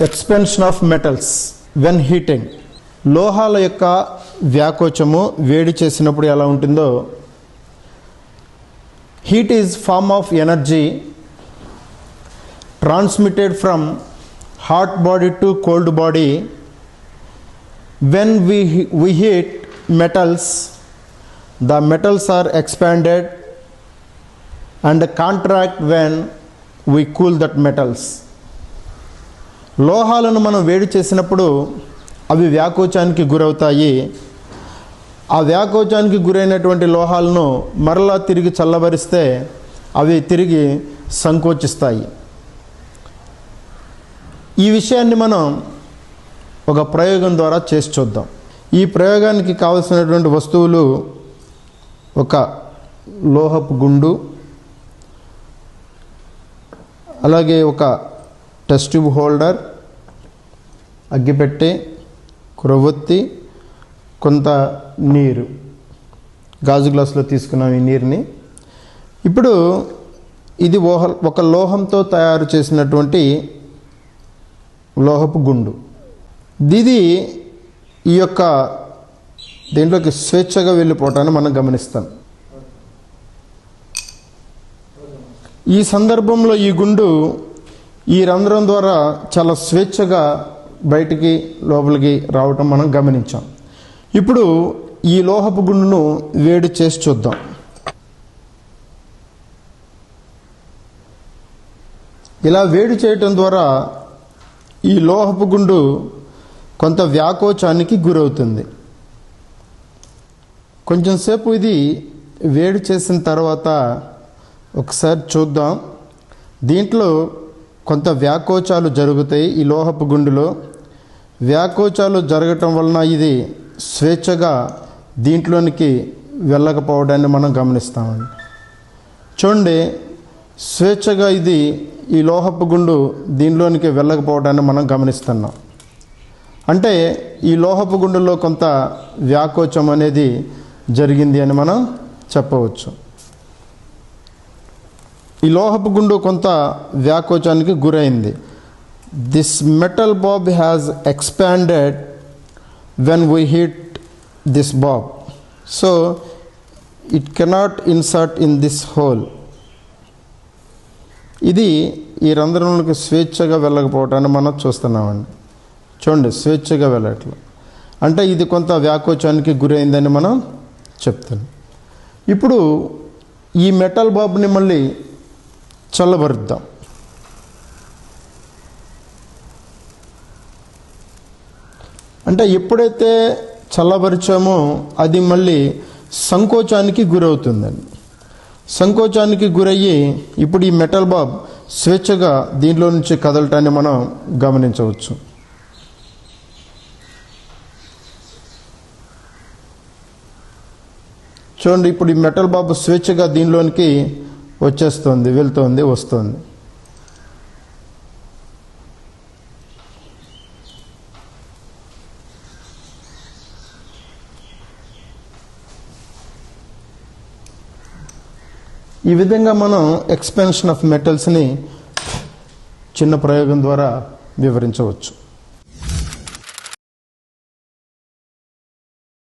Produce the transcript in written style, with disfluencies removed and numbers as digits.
Expansion of metals when heating. లోహాల యొక్క వ్యాకోచము వేడి చేసినప్పుడు ఎలా ఉంటుందో, heat is form of energy transmitted from hot body to cold body. When we heat metals, the metals are expanded and contract when we cool that metals. లోహాలను మనం వేడి చేసినప్పుడు అవి వ్యాకోచానికి గురవుతాయి. ఆ వ్యాకోచానికి గురైనటువంటి లోహాలను మరలా తిరిగి చల్లబరిస్తే అవి తిరిగి సంకోచిస్తాయి. ఈ విషయాన్ని మనం ఒక ప్రయోగం ద్వారా చేసి చూద్దాం. ఈ ప్రయోగానికి కావలసినటువంటి వస్తువులు ఒక లోహపు గుండు, అలాగే ఒక టెస్ట్ ట్యూబ్ హోల్డర్, అగ్గిపెట్టె, క్రొవ్వొత్తి, కొంత నీరు. గాజు గ్లాసులో తీసుకున్నాం ఈ నీరుని. ఇప్పుడు ఇది ఒక లోహంతో తయారు చేసినటువంటి లోహపు గుండు. ఇది ఈ యొక్క దీంట్లోకి స్వేచ్ఛగా వెళ్ళిపోవటాన్ని మనం గమనిస్తాం. ఈ సందర్భంలో ఈ గుండు ఈ రంధ్రం ద్వారా చాలా స్వేచ్ఛగా బయటికి లోపలికి రావటం మనం గమనించాం. ఇప్పుడు ఈ లోహపు గుండును వేడి చేసి చూద్దాం. ఇలా వేడి చేయటం ద్వారా ఈ లోహపు గుండు కొంత వ్యాకోచానికి గురవుతుంది. కొంచెంసేపు ఇది వేడి చేసిన తర్వాత ఒకసారి చూద్దాం. దీంట్లో కొంత వ్యాకోచాలు జరుగుతాయి. ఈ లోహపు గుండులో వ్యాకోచాలు జరగటం వలన ఇది స్వేచ్ఛగా దీంట్లోనికి వెళ్ళకపోవడాన్ని మనం గమనిస్తామండి. చూడండి, స్వేచ్ఛగా ఇది ఈ లోహపు గుండు దీనిలోనికి వెళ్ళకపోవడాన్ని మనం గమనిస్తున్నాం. అంటే ఈ లోహపు గుండులో కొంత వ్యాకోచం అనేది జరిగింది అని మనం చెప్పవచ్చు. ఈ లోహపు గుండు కొంత వ్యాకోచానికి గురైంది. This metal Bob has expanded when we heat this Bob, so it cannot insert in this whole. ఇది ఈ రంధ్రంలోకి స్వేచ్ఛగా వెళ్ళకపోవటాన్ని మనం చూస్తున్నామండి. చూడండి, స్వేచ్ఛగా వెళ్ళట్లేదు. అంటే ఇది కొంత వ్యాకోచానికి గురైందని మనం చెప్తాం. ఇప్పుడు ఈ మెటల్ బాబ్ని మళ్ళీ చల్లబరుద్దాం. అంటే ఎప్పుడైతే చల్లబరిచామో అది మళ్ళీ సంకోచానికి గురవుతుందండి. సంకోచానికి గురయ్యి ఇప్పుడు ఈ మెటల్ బాబ్ స్వేచ్ఛగా దీనిలో నుంచి కదలటాన్ని మనం గమనించవచ్చు. చూడండి, ఇప్పుడు ఈ మెటల్ బాబు స్వేచ్ఛగా దీనిలోనికి వచ్చేస్తుంది, వెళ్తోంది, వస్తుంది. ఈ విధంగా మనం ఎక్స్పెన్షన్ ఆఫ్ మెటల్స్ని చిన్న ప్రయోగం ద్వారా వివరించవచ్చు.